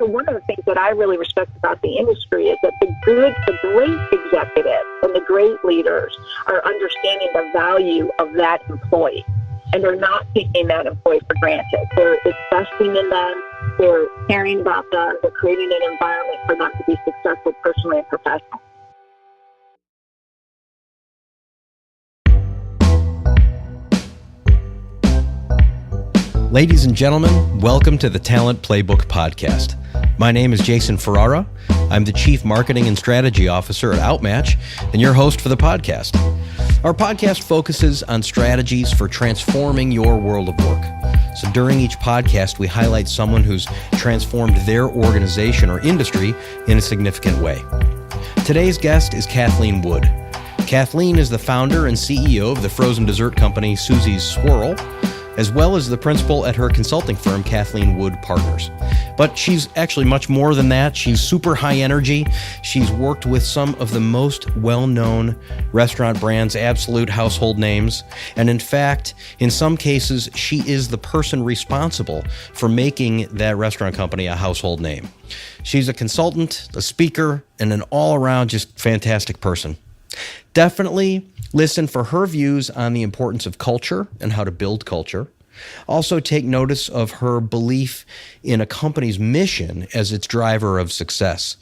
So one of the things that I really respect about the industry is that the great executives and the great leaders are understanding the value of that employee. And they're not taking that employee for granted. They're investing in them. They're caring about them. They're creating an environment for them to be successful personally and professionally. Ladies and gentlemen, welcome to the Talent Playbook Podcast. My name is Jason Ferrara. I'm the Chief Marketing and Strategy Officer at Outmatch and your host for the podcast. Our podcast focuses on strategies for transforming your world of work. So during each podcast, we highlight someone who's transformed their organization or industry in a significant way. Today's guest is Kathleen Wood. Kathleen is the founder and CEO of the frozen dessert company Susie's Swirl, as well as the principal at her consulting firm, Kathleen Wood Partners. But she's actually much more than that. She's super high energy. She's worked with some of the most well-known restaurant brands, absolute household names. And in fact, in some cases, she is the person responsible for making that restaurant company a household name. She's a consultant, a speaker, and an all-around just fantastic person. Definitely listen for her views on the importance of culture and how to build culture. Also take notice of her belief in a company's mission as its driver of success.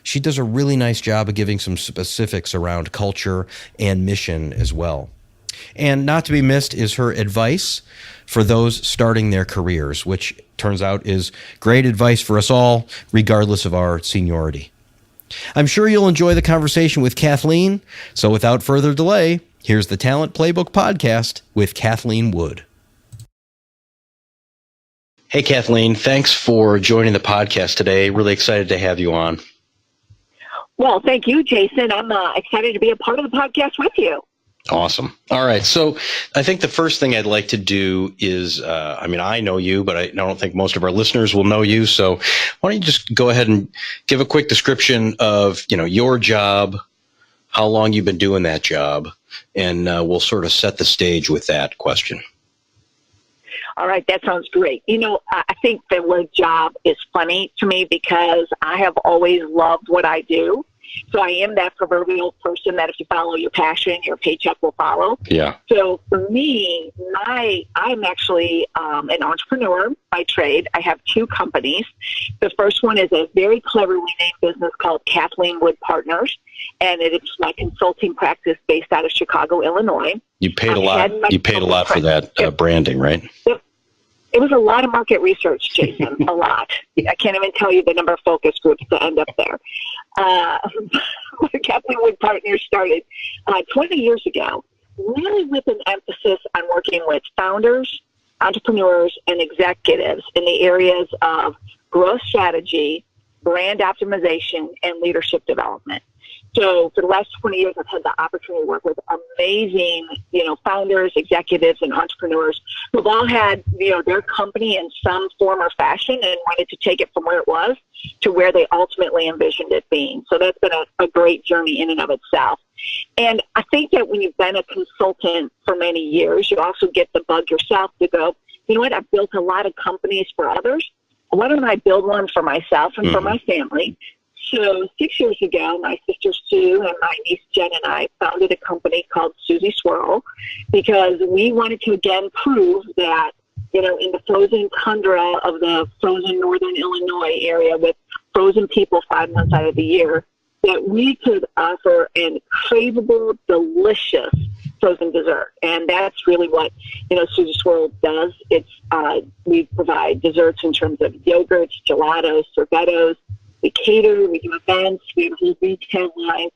She does a really nice job of giving some specifics around culture and mission as well. And not to be missed is her advice for those starting their careers, which turns out is great advice for us all, regardless of our seniority. I'm sure you'll enjoy the conversation with Kathleen. So without further delay, here's the Talent Playbook Podcast with Kathleen Wood. Hey, Kathleen, thanks for joining the podcast today. Really excited to have you on. Well, thank you, Jason. I'm excited to be a part of the podcast with you. Awesome. All right. So I think the first thing I'd like to do is, I know you, but I don't think most of our listeners will know you. So why don't you just go ahead and give a quick description of, your job, how long you've been doing that job, and we'll sort of set the stage with that question. All right, that sounds great. I think the word job is funny to me because I have always loved what I do. So I am that proverbial person that if you follow your passion, your paycheck will follow. Yeah. So for me, I'm actually an entrepreneur by trade. I have two companies. The first one is a very cleverly named business called Kathleen Wood Partners, and it is my consulting practice based out of Chicago, Illinois. You paid a lot. You paid a lot for that branding, right? Yep. It was a lot of market research, Jason, a lot. I can't even tell you the number of focus groups to end up there. Kathleen Wood Partners started 20 years ago, really with an emphasis on working with founders, entrepreneurs, and executives in the areas of growth strategy, brand optimization, and leadership development. So for the last 20 years, I've had the opportunity to work with amazing, founders, executives, and entrepreneurs who've all had, their company in some form or fashion and wanted to take it from where it was to where they ultimately envisioned it being. So that's been a great journey in and of itself. And I think that when you've been a consultant for many years, you also get the bug yourself to go, you know what, I've built a lot of companies for others. Why don't I build one for myself and for my family? So 6 years ago, my sister Sue and my niece Jen and I founded a company called Susie's Swirl because we wanted to again prove that, in the frozen tundra of the frozen northern Illinois area with frozen people 5 months out of the year, that we could offer an craveable, delicious frozen dessert. And that's really what, Susie's Swirl does. It's we provide desserts in terms of yogurts, gelatos, sorbettos. We cater, we do events, we have a whole retail line.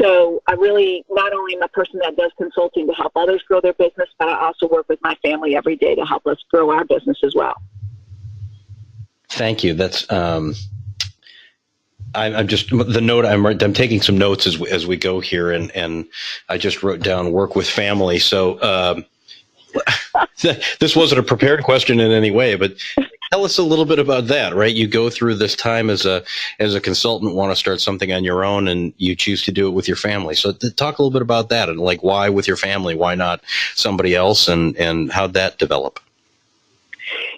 So I really not only am a person that does consulting to help others grow their business, but I also work with my family every day to help us grow our business as well. Thank you. That's I'm just the note. I'm taking some notes as we go here, and I just wrote down work with family. So this wasn't a prepared question in any way, but tell us a little bit about that, right? You go through this time as a consultant, want to start something on your own, and you choose to do it with your family. So talk a little bit about that, and like why with your family, why not somebody else, and how'd that develop?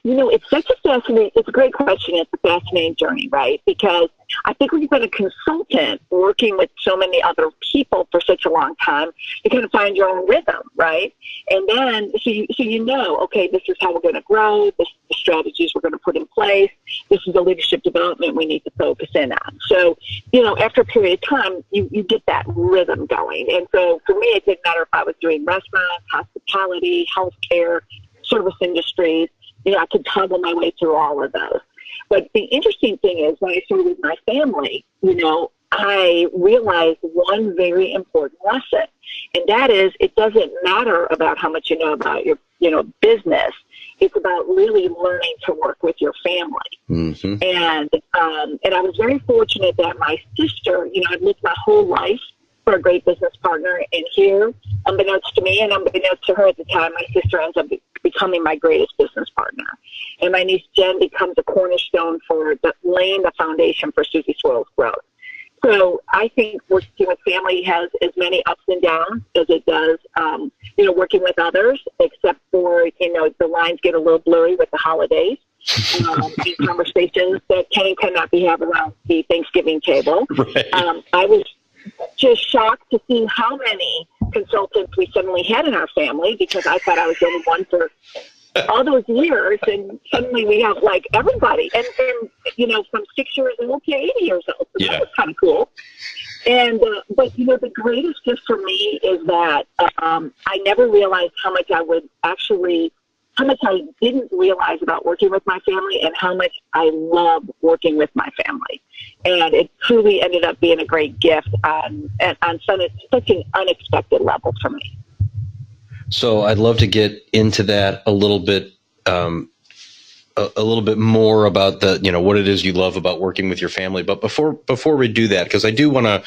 It's such a it's a great question. It's a fascinating journey, right? Because I think when you've been a consultant working with so many other people for such a long time, you kind of find your own rhythm, right? And then, okay, this is how we're going to grow. This is the strategies we're going to put in place. This is the leadership development we need to focus in on. So, after a period of time, you get that rhythm going. And so for me, it didn't matter if I was doing restaurants, hospitality, healthcare, service industries. I could toggle my way through all of those. But the interesting thing is when I started with my family, I realized one very important lesson, and that is it doesn't matter about how much you know about your, business. It's about really learning to work with your family. Mm-hmm. And I was very fortunate that my sister, I'd lived my whole life for a great business partner. And here, unbeknownst to me and unbeknownst to her at the time, my sister ends up becoming my greatest business partner. And my niece Jen becomes a cornerstone for laying the foundation for Susie Swirl's growth. So I think working with family has as many ups and downs as it does, working with others, except for, the lines get a little blurry with the holidays. These conversations that can and cannot be had around the Thanksgiving table. Right. I was just shocked to see how many consultants we suddenly had in our family, because I thought I was the only one for all those years, and suddenly we have like everybody, and from 6 years old to 80 years old. So yeah. That was kind of cool. And but the greatest gift for me is that I never realized how much I didn't realize about working with my family, and how much I love working with my family. And it truly ended up being a great gift on such an unexpected level for me. So I'd love to get into that a little bit more about what it is you love about working with your family. But before we do that, because I do want to,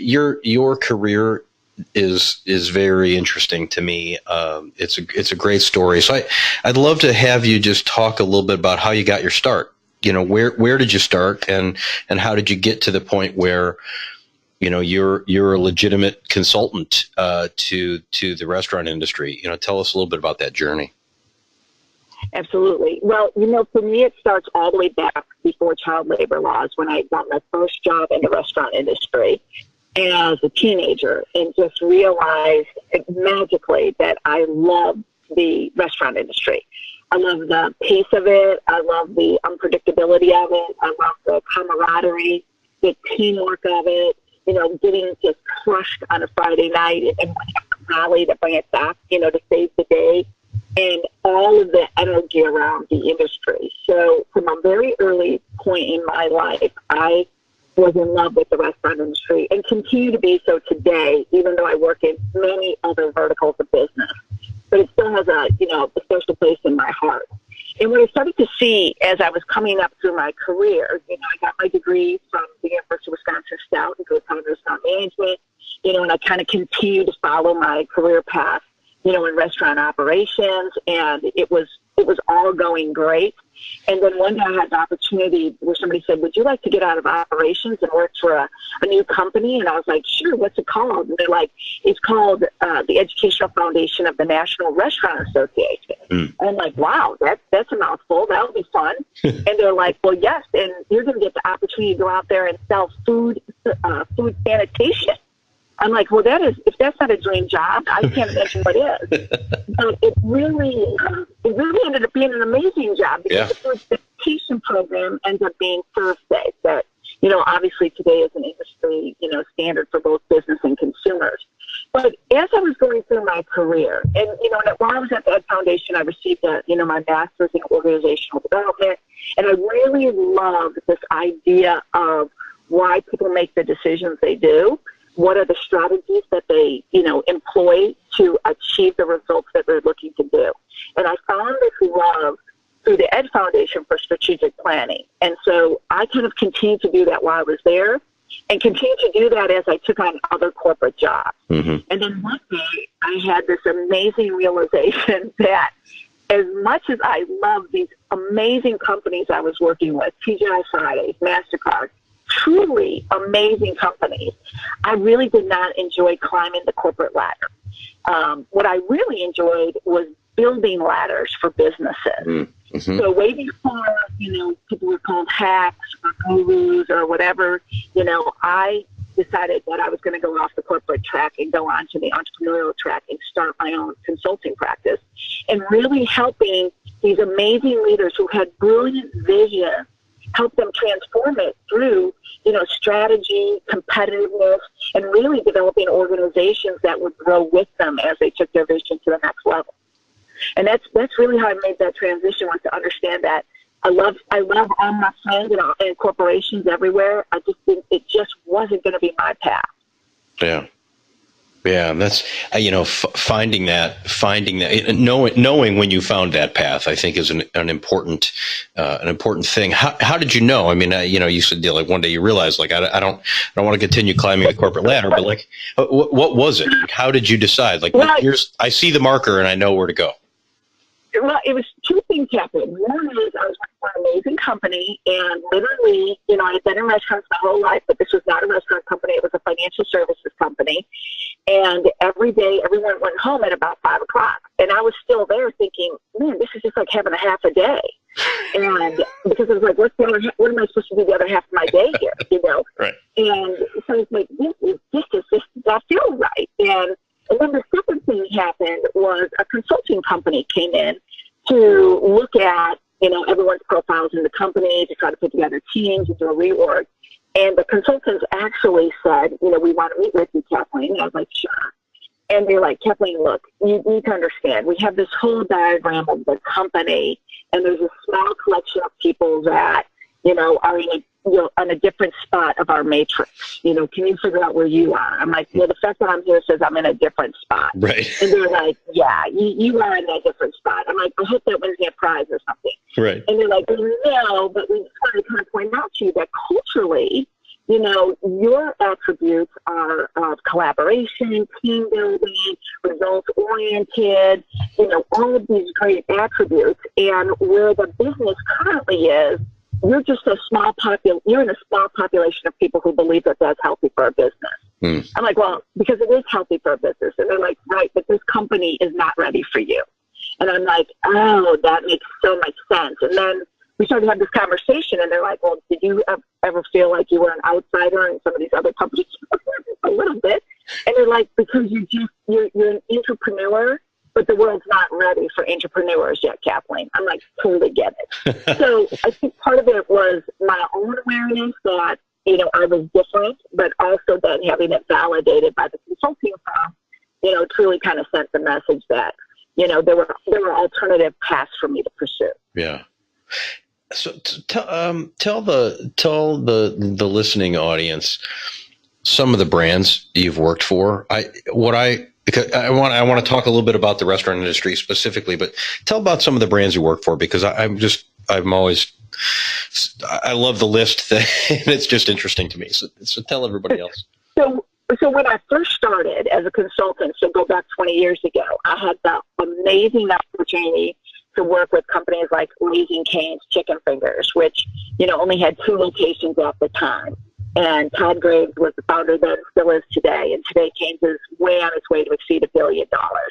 your career is very interesting to me. It's a great story. So I'd love to have you just talk a little bit about how you got your start. Where did you start, and how did you get to the point where you're a legitimate consultant to the restaurant industry? Tell us a little bit about that journey. Absolutely. Well, for me, it starts all the way back before child labor laws, when I got my first job in the restaurant industry as a teenager, and just realized magically that I love the restaurant industry. I love the pace of it. I love the unpredictability of it. I love the camaraderie, the teamwork of it. Getting just crushed on a Friday night and rally to bring it back, to save the day, and all of the energy around the industry. So from a very early point in my life, I was in love with the restaurant industry, and continue to be so today, even though I work in many other verticals of business. But it still has a special place in my heart. And what I started to see as I was coming up through my career, I got my degree from the University of Wisconsin Stout in culinary restaurant management, and I kind of continued to follow my career path, in restaurant operations, and it was all going great. And then one day I had the opportunity where somebody said, "Would you like to get out of operations and work for a new company?" And I was like, "Sure, what's it called?" And they're like, "It's called the Educational Foundation of the National Restaurant Association." And I'm like, "Wow, that's a mouthful. That'll be fun." And they're like, "Well, yes, and you're going to get the opportunity to go out there and sell food sanitation." I'm like, "Well, if that's not a dream job, I can't imagine what is." But it really ended up being an amazing job, because the food sanitation program ends up being serve safe. That, obviously today is an industry, standard for both business and consumers. But as I was going through my career, and, while I was at the Ed Foundation, I received my master's in organizational development, and I really loved this idea of why people make the decisions they do. What are the strategies that they, employ to achieve the results that they're looking to do? And I found this love through the Ed Foundation for strategic planning. And so I kind of continued to do that while I was there, and continued to do that as I took on other corporate jobs. Mm-hmm. And then one day I had this amazing realization that as much as I love these amazing companies I was working with, TGI Fridays, MasterCard, truly amazing companies, I really did not enjoy climbing the corporate ladder. What I really enjoyed was building ladders for businesses. Mm-hmm. So way before, people were called hacks or gurus or whatever, I decided that I was going to go off the corporate track and go on to the entrepreneurial track and start my own consulting practice, and really helping these amazing leaders who had brilliant vision, help them transform it through, strategy, competitiveness, and really developing organizations that would grow with them as they took their vision to the next level. And that's really how I made that transition, was to understand that I love all my friends and corporations everywhere. I just think it just wasn't going to be my path. Yeah. Yeah. And that's, finding that, knowing when you found that path, I think is an important thing. How did you know? I mean, you said like one day you realized like, I don't want to continue climbing the corporate ladder, but like, what was it? How did you decide? Like, I see the marker and I know where to go. Well, it was two things happened. One is I was working for an amazing company, and literally, I had been in restaurants my whole life, but this was not a restaurant company. It was a financial services company. And every day, everyone went home at about 5 o'clock. And I was still there thinking, man, this is just like having a half a day. And because I was like, what am I supposed to do the other half of my day here, Right. And so it's like, this does not feel right. And then the second thing happened was a consulting company came in to look at, everyone's profiles in the company, to try to put together teams and do a reorg. And the consultants actually said, we want to meet with you, Kathleen. And I was like, sure. And they're like, Kathleen, look, you need to understand, we have this whole diagram of the company, and there's a small collection of people that, are in on a different spot of our matrix. Can you figure out where you are? I'm like, well, the fact that I'm here says I'm in a different spot. Right. And they're like, yeah, you are in that different spot. I'm like, I hope that wins me a prize or something. Right. And they're like, no, but we just want to kind of point out to you that culturally, your attributes are of collaboration, team building, results-oriented, all of these great attributes. And where the business currently is, you're just you're in a small population of people who believe that that's healthy for a business. I'm like, well, because it is healthy for a business. And they're like, right, but this company is not ready for you. And I'm like, oh, that makes so much sense. And then we started to have this conversation, and they're like, well, did you ever feel like you were an outsider in some of these other companies? A little bit. And they're like, because you're an entrepreneur, but the world's not ready for entrepreneurs yet, Kathleen. I'm like, totally get it. So I think part of it was my own awareness that, I was different, but also then having it validated by the consulting firm, truly kind of sent the message that, there were alternative paths for me to pursue. Yeah. So tell the listening audience some of the brands you've worked for. Because I want to talk a little bit about the restaurant industry specifically, but tell about some of the brands you work for, because I love the list and it's just interesting to me. So tell everybody else. So when I first started as a consultant, so go back 20 years ago, I had the amazing opportunity to work with companies like Raising Cane's Chicken Fingers, which, only had 2 locations at the time. And Todd Graves was the founder that still is today. And today Cane's is way on its way to exceed $1 billion.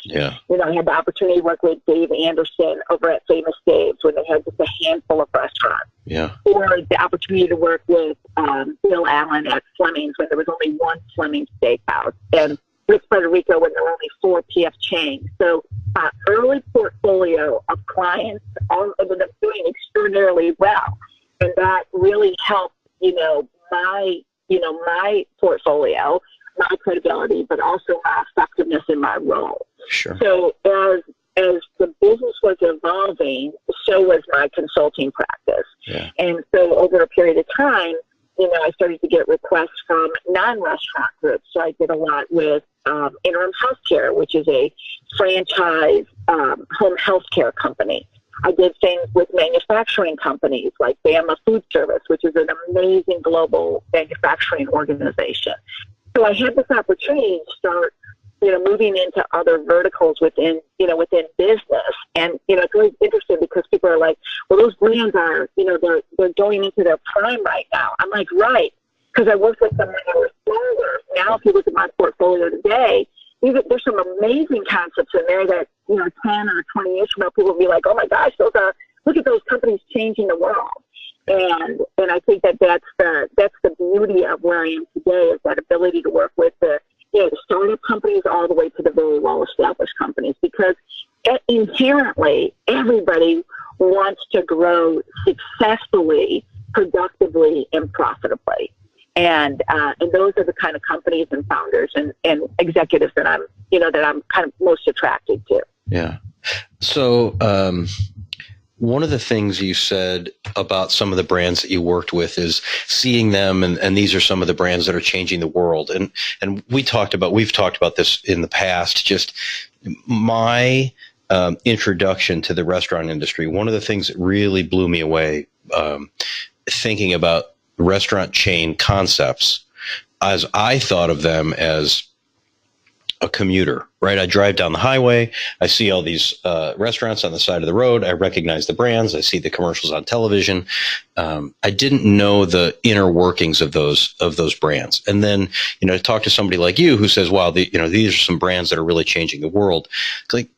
Yeah. I had the opportunity to work with Dave Anderson over at Famous Dave's when they had just a handful of restaurants. Yeah. Or the opportunity to work with Bill Allen at Fleming's when there was only one Fleming's Steakhouse. And with Federico when there were only 4 PF chains. So early portfolio of clients all ended up doing extraordinarily well. And that really helped, my portfolio, my credibility, but also my effectiveness in my role. Sure. So as the business was evolving, so was my consulting practice. Yeah. And so over a period of time, I started to get requests from non-restaurant groups. So I did a lot with Interim Healthcare, which is a franchise home healthcare company. I did things with manufacturing companies like Bama Food Service, which is an amazing global manufacturing organization. So I had this opportunity to start, moving into other verticals within business. And, it's really interesting because people are like, well, those brands are, they're going into their prime right now. I'm like, right, because I worked with them when they were smaller. Now, if you look at my portfolio today, there's some amazing concepts in there that, 10 or 20 years from now, people will be like, oh my gosh, look at those companies changing the world. And I think that's the beauty of where I am today, is that ability to work with the startup companies all the way to the very well-established companies, because inherently everybody wants to grow successfully, productively, and profitably. And those are the kind of companies and founders and executives that I'm kind of most attracted to. Yeah. So, one of the things you said about some of the brands that you worked with is seeing them, and these are some of the brands that are changing the world. And we've talked about this in the past, just my introduction to the restaurant industry. One of the things that really blew me away, thinking about restaurant chain concepts, as I thought of them as a commuter, right? I drive down the highway. I see all these restaurants on the side of the road. I recognize the brands. I see the commercials on television. I didn't know the inner workings of those brands. And then, talk to somebody like you who says, wow, these are some brands that are really changing the world. Like,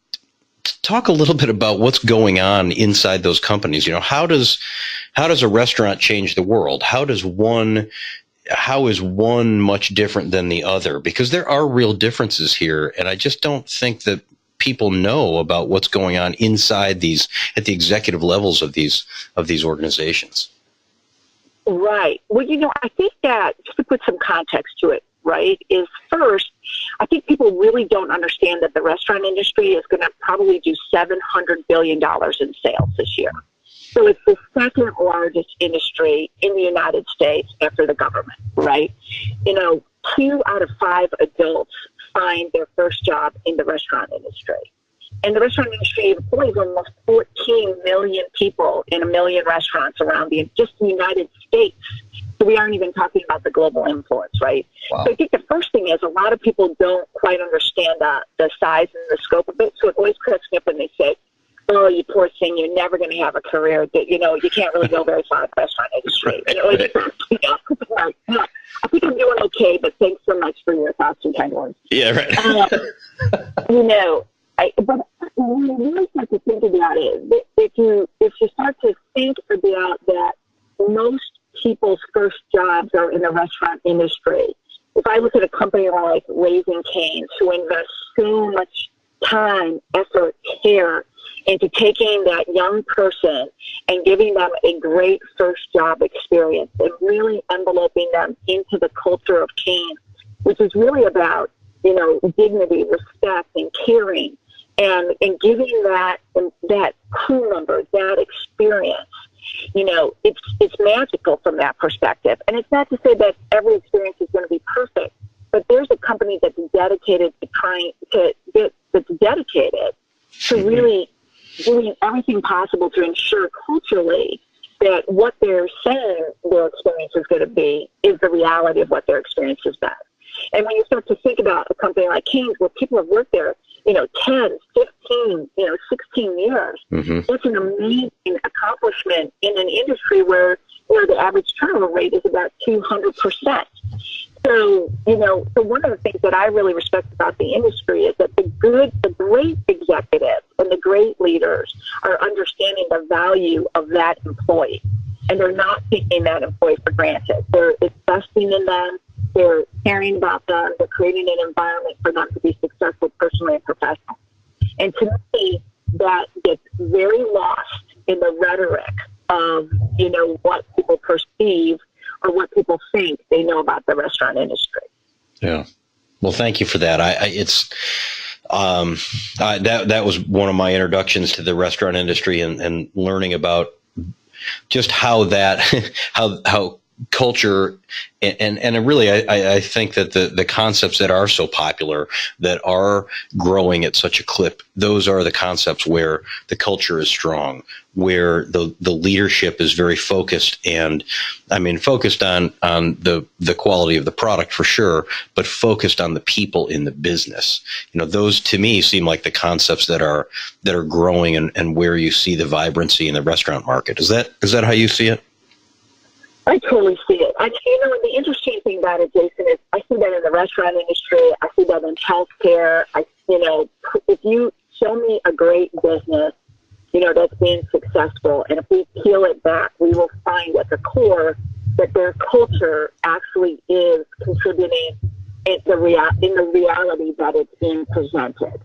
talk a little bit about what's going on inside those companies. How does a restaurant change the world? How is one much different than the other? Because there are real differences here, and I just don't think that people know about what's going on inside these, at the executive levels of these organizations. Right. Well, I think that, just to put some context to it, right, is first, I think people really don't understand that the restaurant industry is going to probably do $700 billion in sales this year. So it's the second largest industry in the United States after the government, right? 2 out of 5 adults find their first job in the restaurant industry. And the restaurant industry employs almost 14 million people in 1 million restaurants around just the United States. So we aren't even talking about the global influence, right? Wow. So I think the first thing is a lot of people don't quite understand the size and the scope of it. So it always cracks me up when they say, oh, you poor thing, you're never going to have a career. That you can't really go very far in the restaurant industry. I think I'm doing okay, but thanks so much for your thoughts and kind words. Yeah, right. But when you really start to think about it, if you start to think about that, most people's first jobs are in the restaurant industry. If I look at a company like Raising Cane's, who invests so much time, effort, care into taking that young person and giving them a great first job experience and really enveloping them into the culture of Cane's, which is really about, dignity, respect, and caring, and giving that crew member that experience. It's magical from that perspective. And it's not to say that every experience is going to be perfect, but there's a company that's dedicated to really doing everything possible to ensure culturally that what they're saying their experience is going to be is the reality of what their experience has been. And when you start to think about a company like Cane's, where people have worked there, 10, 15, 16 years, it's an amazing accomplishment in an industry where, the average turnover rate is about 200%. So, so one of the things that I really respect about the industry is that the great executives and the great leaders are understanding the value of that employee. And they're not taking that employee for granted. They're investing in them. They're caring about them. They're creating an environment for them to be successful personally and professionally. And to me, that gets very lost in the rhetoric of, what people perceive or what people think they know about the restaurant industry. Yeah. Well, thank you for that. That was one of my introductions to the restaurant industry and learning about just how how culture and really I think that the concepts that are so popular, that are growing at such a clip, those are the concepts where the culture is strong, where the leadership is very focused, and focused on the quality of the product for sure, but focused on the people in the business. Those to me seem like the concepts that are growing and where you see the vibrancy in the restaurant market. Is that how you see it? I totally see it. And the interesting thing about it, Jason, is I see that in the restaurant industry. I see that in healthcare. If you show me a great business, that's being successful, and if we peel it back, we will find at the core that their culture actually is contributing in the reality that it's being presented.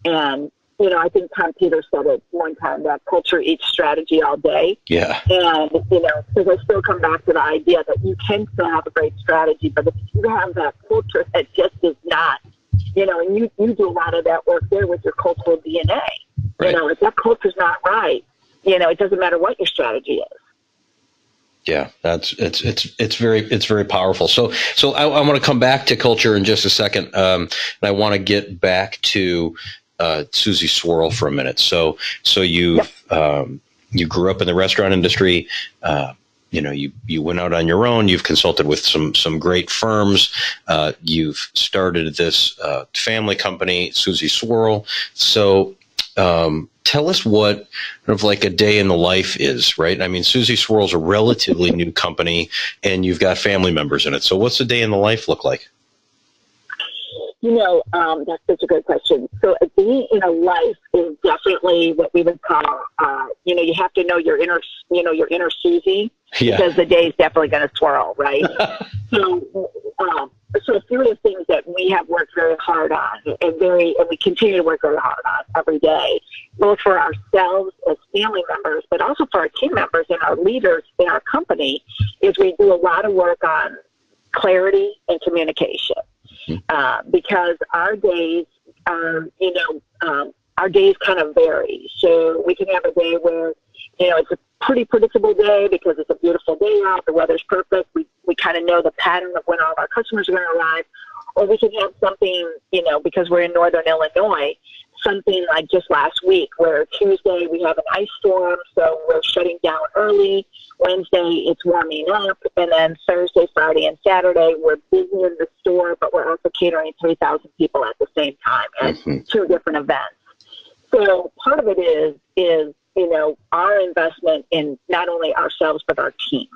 And I think Tom Peters said it one time, that culture eats strategy all day. Yeah. And, because I still come back to the idea that you can still have a great strategy, but if you have that culture that just is not, and you do a lot of that work there with your cultural DNA. Right. If that culture's not right, it doesn't matter what your strategy is. Yeah, it's very powerful. So I want to come back to culture in just a second, and I want to get back to Susie Swirl for a minute. So you you grew up in the restaurant industry. You went out on your own. You've consulted with some great firms. You've started this family company, Susie Swirl. So tell us what sort of like a day in the life is, right? I mean, Susie Swirl's a relatively new company, and you've got family members in it. So what's a day in the life look like? That's such a good question. So a day in a life is definitely what we would call, you have to know your inner Susie, because the day is definitely going to swirl, right? So a few of the things that we have worked very hard on and we continue to work very hard on every day, both for ourselves as family members, but also for our team members and our leaders in our company, is we do a lot of work on clarity and communication. Because our days kind of vary. So we can have a day where, it's a pretty predictable day because it's a beautiful day out, the weather's perfect. We kind of know the pattern of when all of our customers are going to arrive. Or we can have something, because we're in Northern Illinois, something like just last week where Tuesday we have an ice storm, so we're shutting down early. Wednesday it's warming up, and then Thursday, Friday, and Saturday we're busy in the store, but we're also catering 3,000 people at the same time at two different events. So part of it is our investment in not only ourselves but our team.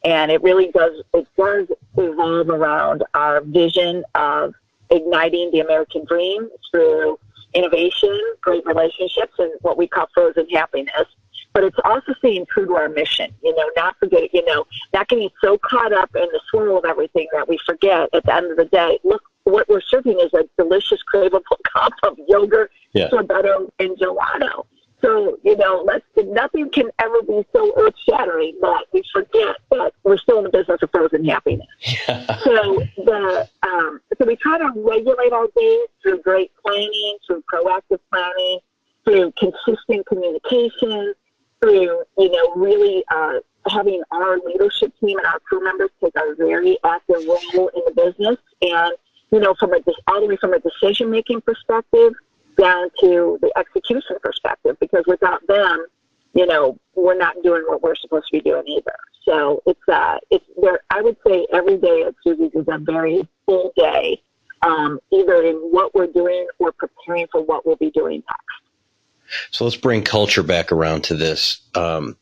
And it really does evolve around our vision of igniting the American dream through innovation, great relationships, and what we call frozen happiness. But it's also staying true to our mission, not forget, not getting so caught up in the swirl of everything that we forget at the end of the day. Look, what we're serving is a delicious, craveable cup of yogurt, sorbetto, and gelato. So, nothing can ever be so earth-shattering that we forget that we're still in the business of frozen happiness. Yeah. So we try to regulate our days through great planning, through proactive planning, through consistent communication, through, really having our leadership team and our crew members take a very active role in the business. And, all the way from a decision-making perspective down to the execution perspective, because without them, we're not doing what we're supposed to be doing either. So it's there. I would say every day at Susie's is a very full day, either in what we're doing or preparing for what we'll be doing next. So let's bring culture back around to this.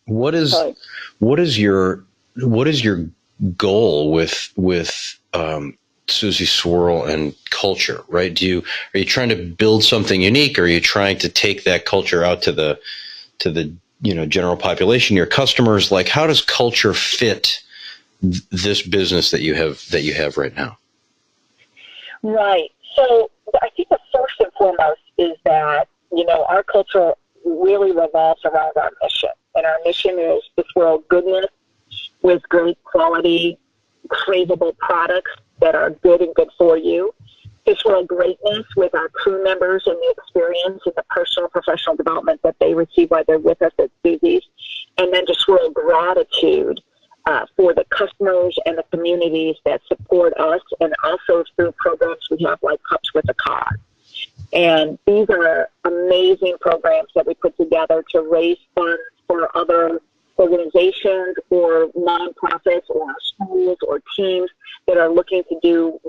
What is your goal with Susie Swirl and culture, right? Are you trying to build something unique, or are you trying to take that culture out to the general population, your customers? Like, how does culture fit this business that you have right now? Right. So I think the first and foremost is that, our culture really revolves around our mission. And our mission is to swirl goodness with great quality, craveable products that are good and good for you. To swirl greatness with our crew members and the experience and the personal professional development that they receive while they're with us at Susie's. And then to swirl gratitude for the customers and the communities that support us, and also through programs we have like Cups with a Cause. And these are amazing programs that we put together to raise funds for other organizations or nonprofits or schools or teams that are looking to do,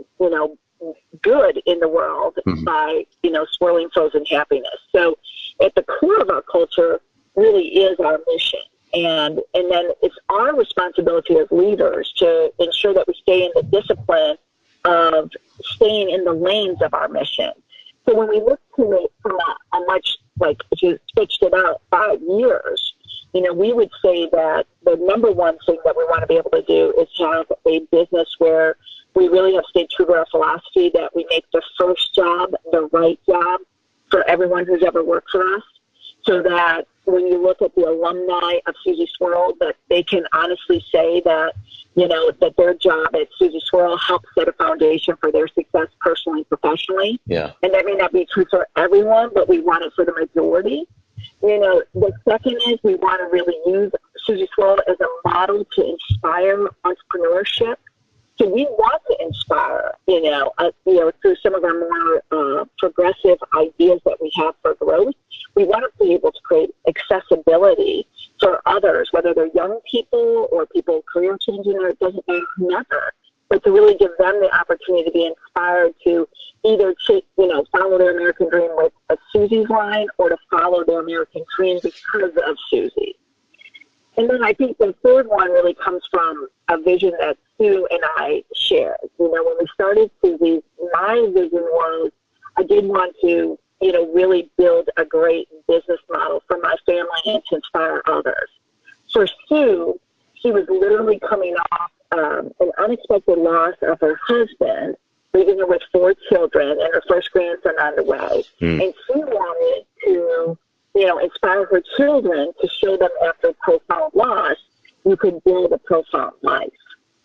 good in the world by, swirling frozen happiness. So at the core of our culture really is our mission. And then And it's our responsibility as leaders to ensure that we stay in the discipline of staying in the lanes of our mission. So when we look to it from a much, like, if you switched it out 5 years, we would say that the number one thing that we want to be able to do is have a business where we really have stayed true to our philosophy that we make the first job the right job for everyone who's ever worked for us, so that when you look at the alumni of Susie Swirl, that they can honestly say that, that their job at Susie Swirl helped set a foundation for their success personally and professionally. Yeah. And that may not be true for everyone, but we want it for the majority. The second is we want to really use Susie Swirl as a model to inspire entrepreneurship. So we want to inspire, through some of our more progressive ideas that we have for growth. We want to be able to create accessibility for others, whether they're young people or people career changing, or it doesn't matter, whomever, but to really give them the opportunity to be inspired to either follow their American dream with a Susie's line, or to follow their American dream because of Susie. And then I think the third one really comes from a vision that Sue and I shared. When we started Susie, my vision was I did want to, really build a great business model for my family and to inspire others. For Sue, she was literally coming off an unexpected loss of her husband, leaving her with 4 children and her first grandson on the way. And she wanted to inspire her children to show them after profound loss, you could build a profound life.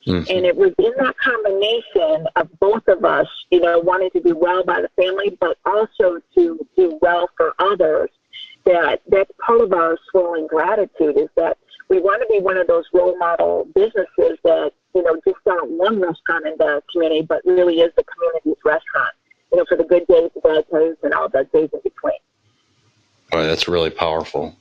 Mm-hmm. And it was in that combination of both of us, wanting to do well by the family, but also to do well for others, that's part of our swirling gratitude, is that we want to be one of those role model businesses that, just not one restaurant in the community, but really is the community's restaurant, for the good days, the bad days, and all the days in between. Oh, that's really powerful.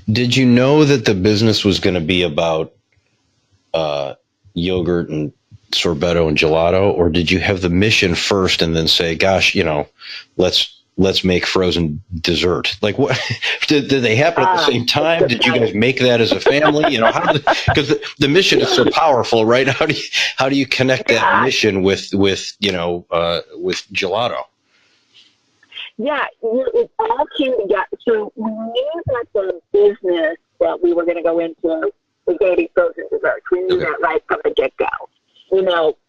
Did you know that the business was going to be about yogurt and sorbetto and gelato, or did you have the mission first and then say, gosh, let's make frozen dessert? Like, what did they happen at the same time? Did you guys make that as a family? Because the mission is so powerful, right? How do you connect that mission with gelato? Yeah, it all came together. So we knew that the business that we were going to go into was going to be frozen desserts. We knew that right from the get-go.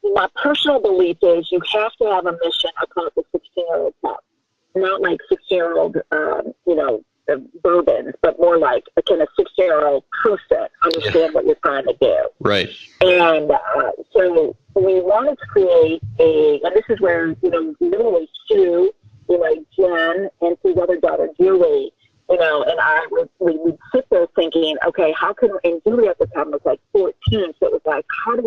My personal belief is you have to have a mission. I call it the 16-year-old cup. Not like 16-year-old, bourbons, but more like a kind of 16-year-old person understand what you're trying to do. Right. And so we wanted to create and this is where, literally Sue, Jen, and Sue's other daughter, Julie, and we would sit there thinking, okay, and Julie at the time was like 14, so it was like, how do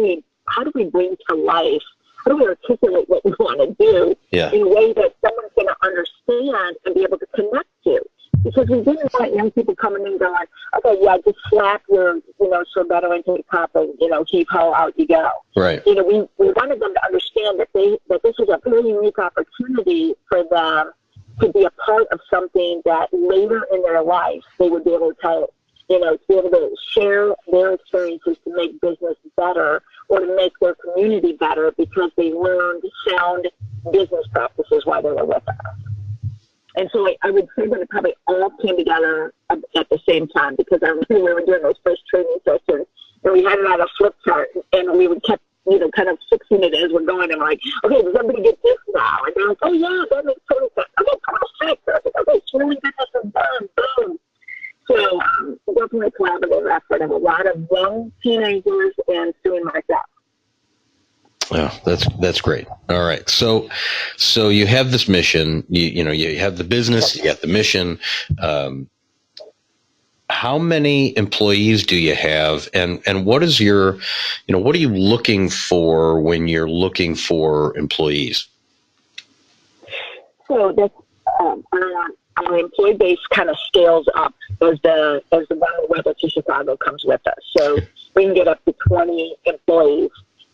we bring to life, how do we articulate what we want to do in a way that someone's going to understand and be able to connect to? Because we didn't want young people coming in going, okay, yeah, just slap your, sorbetto into the cup and, heave ho, out you go. Right. We wanted them to understand that this was a very unique opportunity for them to be a part of something that later in their life they would be able to tell, to be able to share their experiences to make business better or to make their community better because they learned sound business practices while they were with us. And so I would say that it probably all came together at the same time, because I remember we were doing those first training sessions and we had it on a flip chart and we would kept, kind of fixing it as we're going and like, okay, does everybody get this now? And they're like, oh yeah, that makes total sense. Okay, perfect. I was like, okay, swirling business is done, boom. So definitely a collaborative effort of a lot of young teenagers and Sue and myself. Oh, that's great. All right. So you have this mission, you have the business, you got the mission. How many employees do you have, and what is your, what are you looking for when you're looking for employees? So that's, our employee base kind of scales up as the warmer weather to Chicago comes with us. So we can get up to 20 employees.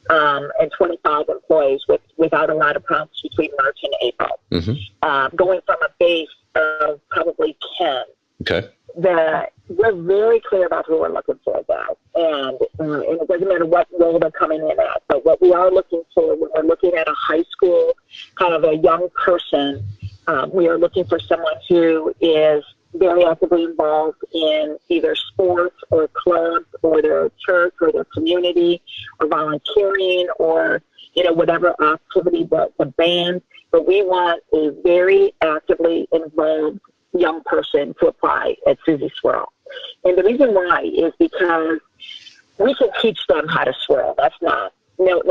And 25 employees without a lot of problems between March and April. Mm-hmm. Going from a base of probably 10. Okay. we're very clear about who we're looking for, though. And it doesn't matter what role they're coming in at. But what we are looking for when we're looking at a high school, kind of a young person, we are looking for someone who is very actively involved in either sports or clubs or their church or their community or volunteering or, whatever activity, the band. But we want a very actively involved young person to apply at Susie Swirl. And the reason why is because we can teach them how to swirl. That's no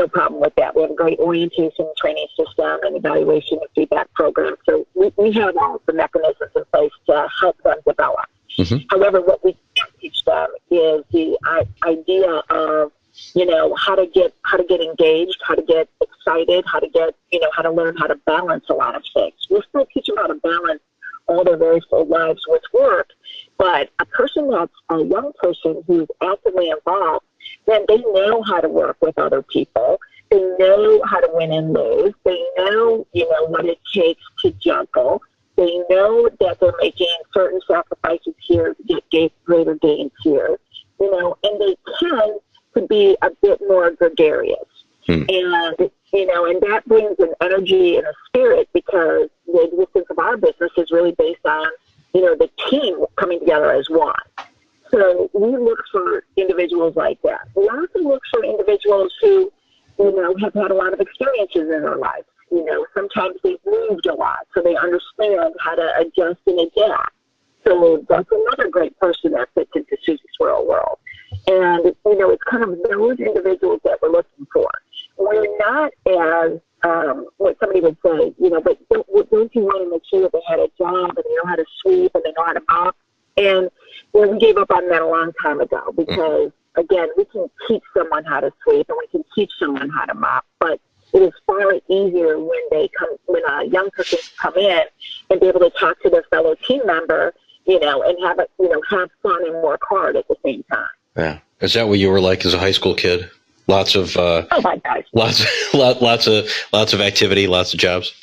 problem with that. We have a great orientation training system and evaluation and feedback program. So we have all the mechanisms in place to help them develop. Mm-hmm. However, what we can't teach them is the idea of, how to get engaged, how to get excited, how to learn how to balance a lot of things. We'll still teach them how to balance all their very full lives with work, but a young person who's actively involved, then they know how to work with other people. They know how to win and lose. They know, what it takes to juggle. They know that they're making certain sacrifices here to get greater gains here, and they tend to be a bit more gregarious. And, and that brings an energy and a spirit because the existence of our business is really based on, the team coming together as one. So we look for individuals like that. We also look for individuals who, have had a lot of experiences in their lives. Sometimes they've moved a lot, so they understand how to adjust and adapt. So that's another great person that fits into Susie Swirl world. And, it's kind of those individuals that we're looking for. We're not as, what somebody would say, but don't you want to make sure that they had a job and they know how to sweep and they know how to mop? And we gave up on that a long time ago because, again, we can teach someone how to sweep and we can teach someone how to mop, but it is far easier when a young person come in and be able to talk to their fellow team member, and have fun and work hard at the same time. Yeah. Is that what you were like as a high school kid? Lots of oh my gosh. Lots of activity, lots of jobs.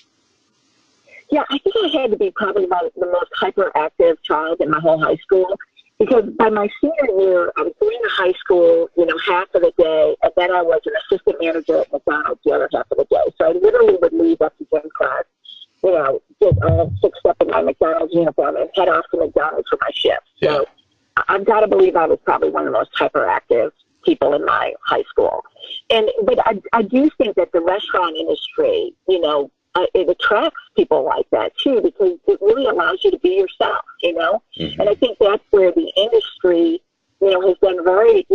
Yeah, I think I had to be probably the most hyperactive child in my whole high school because by my senior year, I was going to high school, half of the day, and then I was an assistant manager at McDonald's the other half of the day. So I literally would leave up to gym class, get fixed up in my McDonald's uniform and head off to McDonald's for my shift. Yeah. So I've got to believe I was probably one of the most hyperactive people in my high school. But I do think that the restaurant industry, it attracts people like that too, because it really allows you to be yourself, Mm-hmm. And I think that's where the industry, has been very,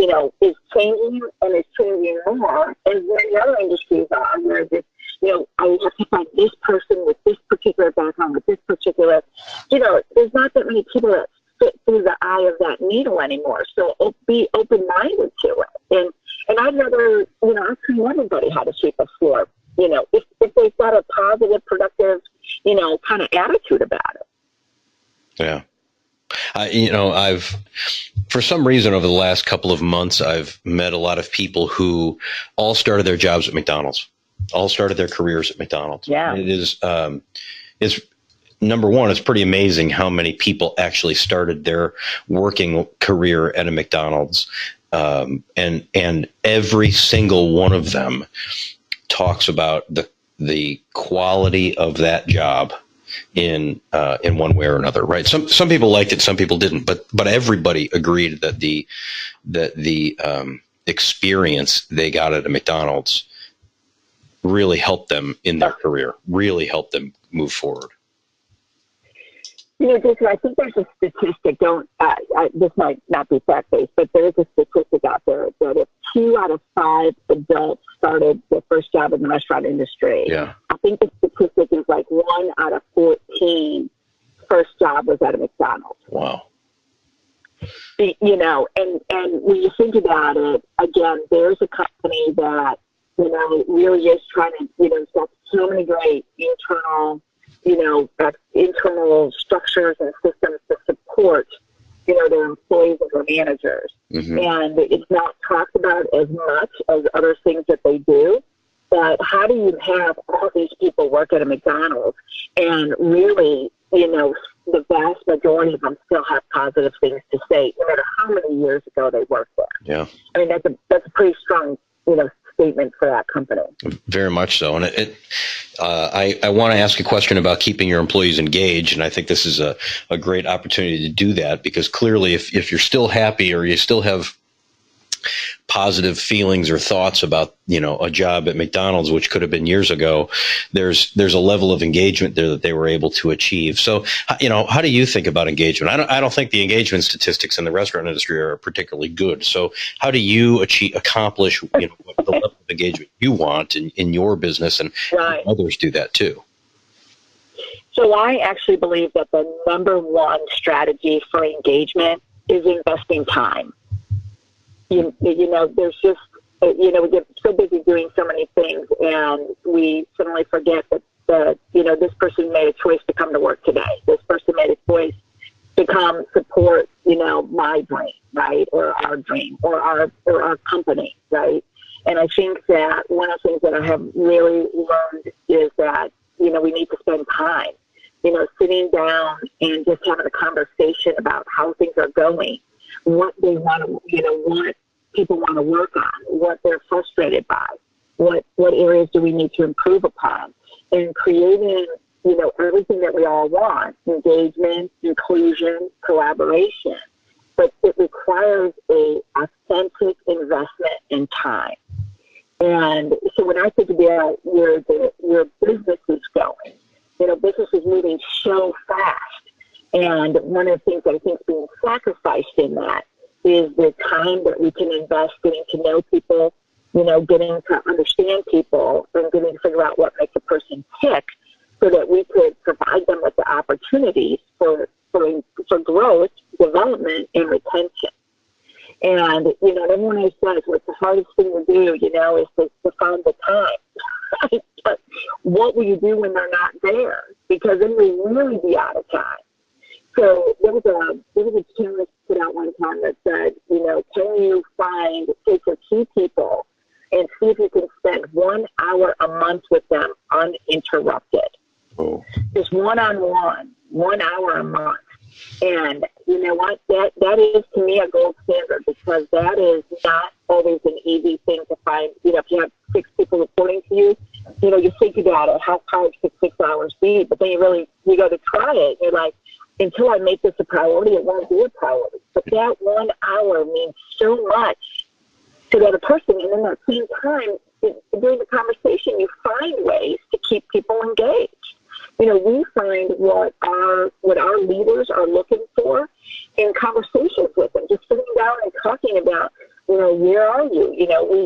is changing and is changing more as many other industries are, where this, I have to find this person with this particular background, with this particular, there's not that many people that fit through the eye of that needle anymore. So be open-minded to it. And I'd rather, I train everybody how to sweep a floor, if they've got a positive, productive, kind of attitude about it. Yeah. I've, for some reason over the last couple of months, I've met a lot of people who all started their jobs at McDonald's, all started their careers at McDonald's. Yeah. And it is, it's number one, it's pretty amazing how many people actually started their working career at a McDonald's. And every single one of them talks about the quality of that job in one way or another, right? Some people liked it, some people didn't, but everybody agreed that the experience they got at a McDonald's really helped them in their career, really helped them move forward. Jason, I think there's a statistic, this might not be fact-based, but there is a statistic out there that if 2 out of 5 adults started their first job in the restaurant industry, yeah. I think the statistic is like 1 out of 14 first job was at a McDonald's. Wow. And when you think about it, again, there's a company that, really is trying to, it's got so many great internal structures and systems to support, their employees and their managers. Mm-hmm. And it's not talked about as much as other things that they do. But how do you have all these people work at a McDonald's and really, the vast majority of them still have positive things to say, no matter how many years ago they worked there. Yeah. I mean, that's a pretty strong, statement for that company. Very much so. And I want to ask a question about keeping your employees engaged. And I think this is a great opportunity to do that, because clearly if you're still happy or you still have positive feelings or thoughts about, a job at McDonald's, which could have been years ago, there's a level of engagement there that they were able to achieve. So, how do you think about engagement? I don't think the engagement statistics in the restaurant industry are particularly good. So how do you accomplish, the level of engagement you want in your business, and right. Others do that too? So I actually believe that the number one strategy for engagement is investing time. There's just, we get so busy doing so many things, and we suddenly forget that this person made a choice to come to work today. This person made a choice to come support, my dream, right? Or our dream, or our company, right? And I think that one of the things that I have really learned is that, we need to spend time, sitting down and just having a conversation about how things are going, what they want to, what people want to work on, what they're frustrated by, what areas do we need to improve upon, and creating, everything that we all want: engagement, inclusion, collaboration. But it requires a authentic investment in time. And so when I think about where business is going, business is moving so fast. And one of the things that I think is being sacrificed in that is the time that we can invest getting to know people, getting to understand people, and getting to figure out what makes a person tick, so that we could provide them with the opportunities for growth, development, and retention. And, everyone always says what's the hardest thing to do, is to find the time. But what will you do when they're not there? Because then we really be out of time. So there was a challenge put out one time that said, can you take your key people and see if you can spend 1 hour a month with them uninterrupted. Oh. Just one-on-one, 1 hour a month. And you know what? That is, to me, a gold standard, because that is not always an easy thing to find. If you have 6 people reporting to you, you think about it, how hard could 6 hours be? But then you go to try it. You're like, until I make this a priority, it won't be a priority. But that 1 hour means so much to the other person. And in that same time, during the conversation, you find ways to keep people engaged. We find what our leaders are looking for in conversations with them, just sitting down and talking about, where are you?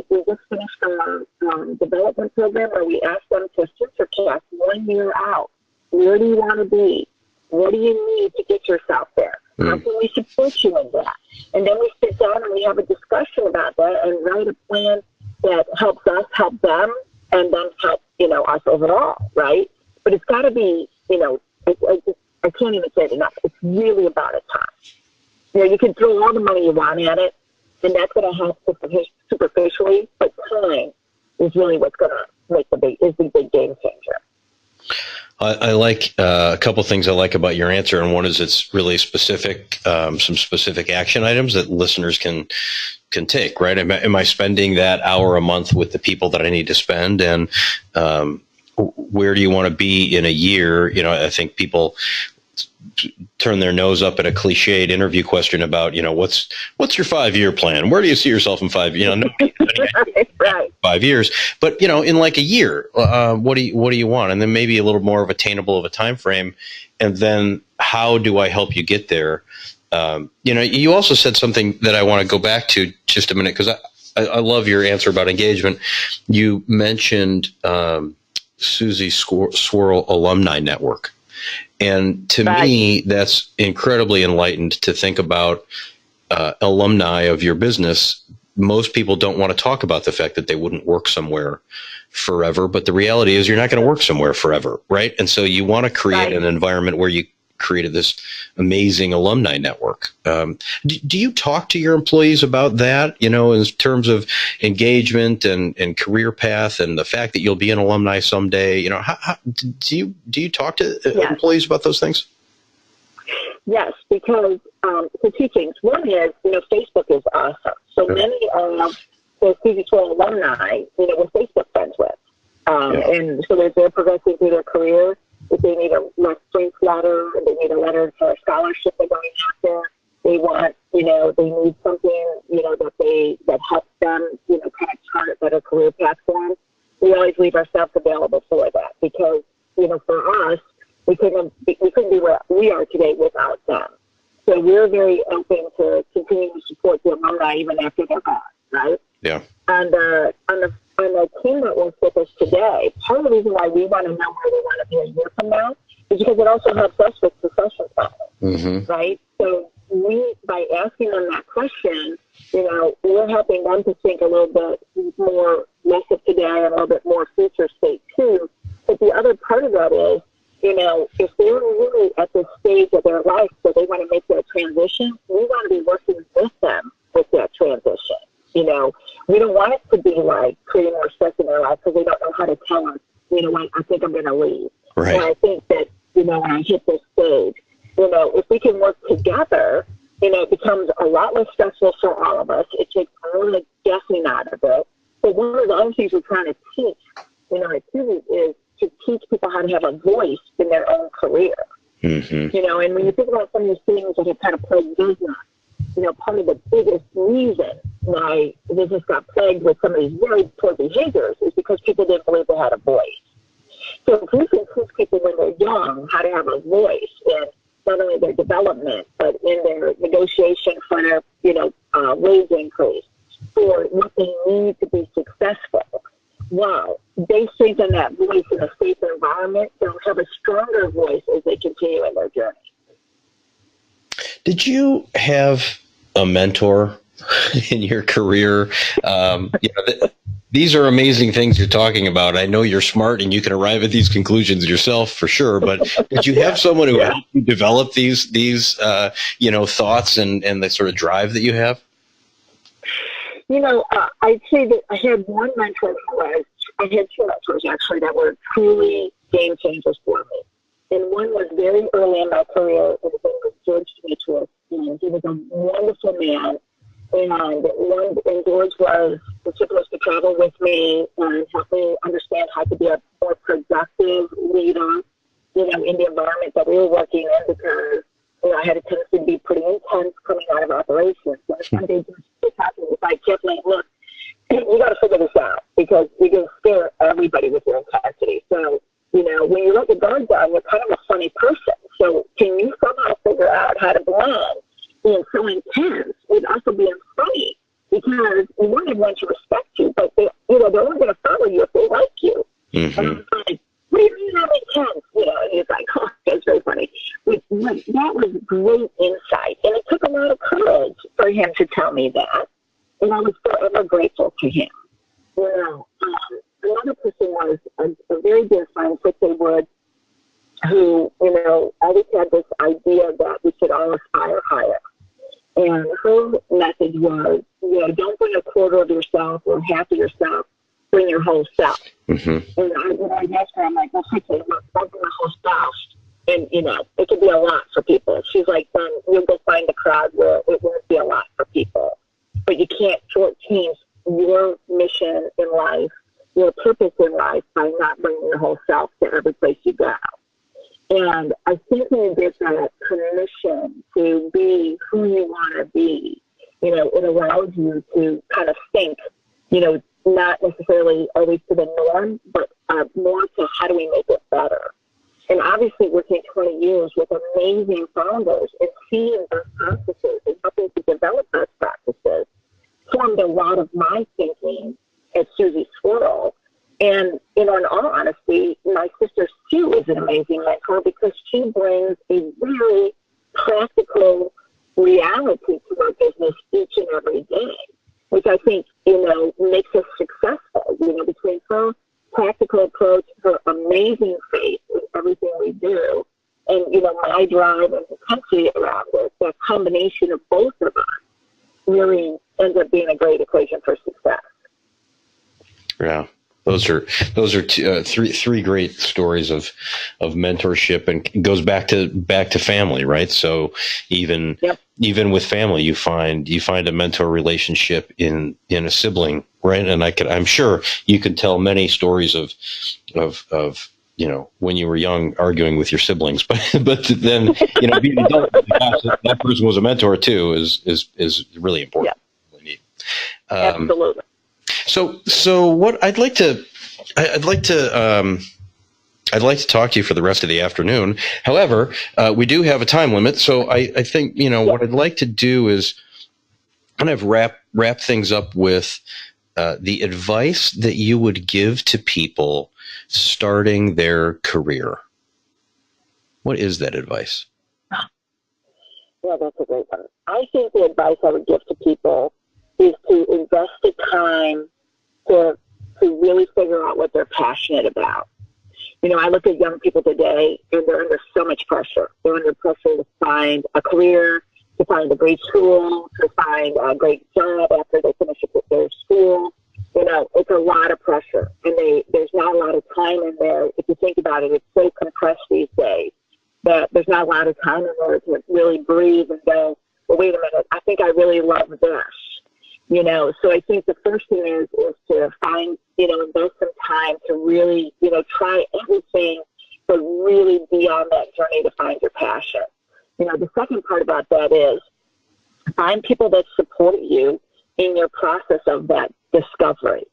We just finished our development program where we asked them to future 1 year out. Where do you want to be? What do you need to get yourself there? How can we support you in that? And then we sit down and we have a discussion about that and write a plan that helps us help them, and then help, us overall, right? But it's got to be, I can't even say it enough. It's really about a time. You can throw all the money you want at it, and that's going to help superficially, but time is really what's going to make the big game changer. I like a couple of things I like about your answer, and one is it's really specific, some specific action items that listeners can take, right? Am I spending that hour a month with the people that I need to spend, and where do you want to be in a year? I think people turn their nose up at a cliched interview question about, what's your 5-year plan? Where do you see yourself in 5 years? Right. 5 years, but in like a year, what do you want? And then maybe a little more of attainable of a time frame. And then how do I help you get there? You also said something that I want to go back to just a minute, because I love your answer about engagement. You mentioned Susie Swirl Alumni Network. And to me, that's incredibly enlightened to think about alumni of your business. Most people don't want to talk about the fact that they wouldn't work somewhere forever. But the reality is you're not going to work somewhere forever, right? And so you want to create an environment where you created this amazing alumni network. Do you talk to your employees about that, in terms of engagement and career path, and the fact that you'll be an alumni someday? How do you talk to employees about those things? Yes, because so two things. One is, Facebook is awesome. So many of the Susie Swirl alumni, we're Facebook friends with. And so they're progressing through their career. If they need a strength letter, or they need a letter for a scholarship they're going after, they want, they need something, that helps them, kind of chart a better career path for them. We always leave ourselves available for that because, for us, we couldn't be where we are today without them. So we're very open to continuing to support the alumni even after they're gone, right? Yeah. And on the team that works with us today, part of the reason why we want to know where we want to be a year from now is because it also helps us with succession planning, right? So by asking them that question, we're helping them to think a little bit more less of today and a little bit more future state too. But the other part of that is, if they're really at this stage of their life where they want to make that transition, we want to be working with them with that transition. We don't want it to be like creating more stress in their life because they don't know how to tell us, what, I think I'm going to leave. Right. And I think that, when I hit this stage, if we can work together, it becomes a lot less stressful for all of us. It takes all the guessing out of it. But one of the other things we're trying to teach, too, is to teach people how to have a voice in their own career. And when you think about some of these things that have kind of plagued business, part of the biggest reason why business got plagued with some of these very poor behaviors is because people didn't believe they had a voice. So if we can teach people when they're young how to have a voice in not only their development, but in their negotiation for their, wage increase, or what they need to be successful, wow, they strengthen that voice in a safe environment. They'll have a stronger voice as they continue in their journey. Did you have a mentor in your career? These are amazing things you're talking about. I know you're smart and you can arrive at these conclusions yourself for sure, but did you have someone who helped you develop these thoughts and the sort of drive that you have? I'd say that I had one mentor I had two mentors actually that were truly game changers for me. And one was very early in my career, and his name was George Demetrius, and he was a wonderful man. And George was supposed to travel with me and help me understand how to be a more productive leader, in the environment that we were working in because, I had a tendency to be pretty intense coming out of operations. So one day, George talking was like, Kathleen, look, you got to figure this out because you're going to scare everybody with your intensity. So, when you let the guard down, you're kind of a funny person. So can you somehow figure out how to blend being so intense with also being funny? Because you want everyone to respect you, but they're only going to follow you if they like you. And I'm like, what do you mean I'm intense? And he's like, oh, that's very funny. But that was great insight. And it took a lot of courage for him to tell me that. And I was forever grateful to him. Another person was a very dear friend, Kathleen Wood, who, always had this idea that we should all aspire higher. And her message was, don't bring a quarter of yourself or half of yourself, bring your whole self. And I asked her, I'm like, well, okay, look, don't bring the whole self. And, it could be a lot for people. She's like, then you'll go find a crowd where it won't be a lot for people. But you can't shortchange your mission in life, your purpose in life by not bringing your whole self to every place you go. And I think when you get that permission to be who you want to be, it allows you to kind of think, not necessarily always to the norm, but more to how do we make it better. And obviously working 20 years with amazing founders and seeing best practices and helping to develop best practices formed a lot of my thinking at Susie Swirl. And, in all honesty, my sister Sue is an amazing mentor because she brings a very practical reality to our business each and every day, which I think, makes us successful, between her practical approach, her amazing faith in everything we do, and, my drive and intensity around it, that combination of both of us really ends up being a great equation for success. Yeah. Those are three great stories of mentorship, and it goes back to family, right? So even with family, you find a mentor relationship in a sibling, right? And I'm sure you could tell many stories of when you were young arguing with your siblings, but then being an adult, that person was a mentor too is really important. Yeah. Really neat. Absolutely. So what I'd like to talk to you for the rest of the afternoon. However, we do have a time limit, so I think what I'd like to do is kind of wrap things up with the advice that you would give to people starting their career. What is that advice? Yeah, that's a great one. I think the advice I would give to people is to invest the time to really figure out what they're passionate about. I look at young people today, and they're under so much pressure. They're under pressure to find a career, to find a great school, to find a great job after they finish up with their school. It's a lot of pressure, and there's not a lot of time in there. If you think about it, it's so compressed these days that there's not a lot of time in there to really breathe and go, well, wait a minute, I think I really love this. So I think the first thing is to find, invest some time to really, try everything, but really be on that journey to find your passion. The second part about that is find people that support you in your process of that discovery.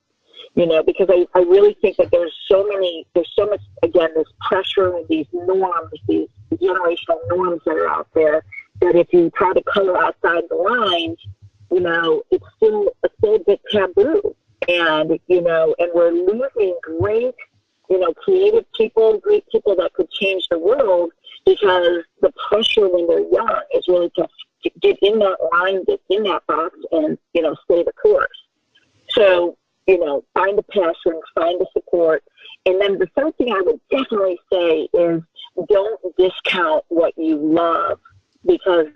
Because I really think that there's so much, again, this pressure and these norms, these generational norms that are out there, that if you try to color outside the lines, it's still a bit taboo. And, and we're losing great, creative people, great people that could change the world, because the pressure when they're young is really to get in that line, get in that box, and, stay the course. So, find the passion, find the support. And then the third thing I would definitely say is don't discount what you love because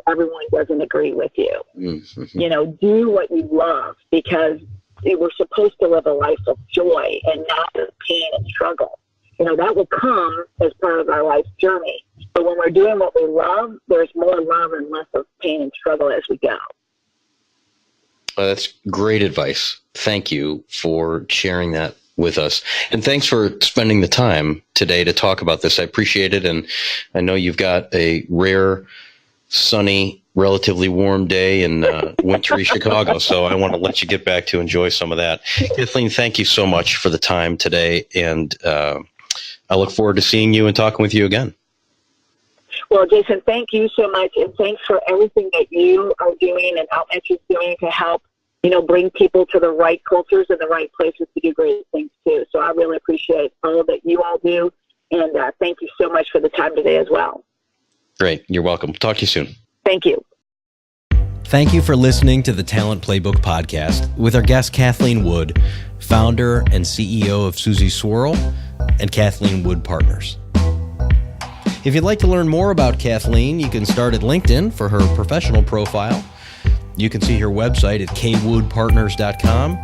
everyone doesn't agree with you. Mm-hmm. Do what you love, because we're supposed to live a life of joy and not of pain and struggle. That will come as part of our life's journey. But when we're doing what we love, there's more love and less of pain and struggle as we go. That's great advice. Thank you for sharing that with us. And thanks for spending the time today to talk about this. I appreciate it. And I know you've got a rare, sunny, relatively warm day in wintry Chicago. So I want to let you get back to enjoy some of that. Kathleen, thank you so much for the time today. And I look forward to seeing you and talking with you again. Well, Jason, thank you so much, and thanks for everything that you are doing and Outmatch is doing to help, bring people to the right cultures and the right places to do great things too. So I really appreciate all that you all do, and thank you so much for the time today as well. Great. You're welcome. Talk to you soon. Thank you. Thank you for listening to the Talent Playbook podcast with our guest, Kathleen Wood, founder and CEO of Susie Swirl and Kathleen Wood Partners. If you'd like to learn more about Kathleen, you can start at LinkedIn for her professional profile. You can see her website at kwoodpartners.com.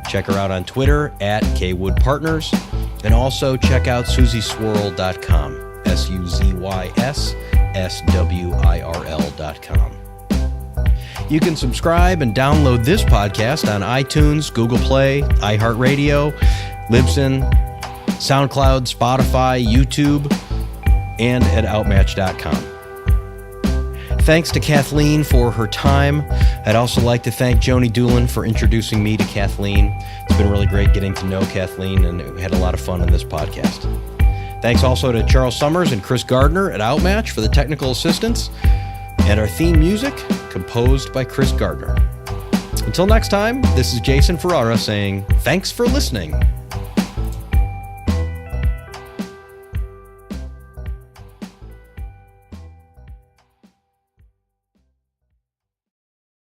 Check her out on Twitter at kwoodpartners. And also check out suzieswirl.com, SUZYSSWIRL.com. You can subscribe and download this podcast on iTunes, Google Play, iHeartRadio, Libsyn, SoundCloud, Spotify, YouTube, and at Outmatch.com. Thanks to Kathleen for her time. I'd also like to thank Joni Doolin for introducing me to Kathleen. It's been really great getting to know Kathleen, and we had a lot of fun on this podcast. Thanks also to Charles Summers and Chris Gardner at Outmatch for the technical assistance, and our theme music composed by Chris Gardner. Until next time, this is Jason Ferrara saying thanks for listening.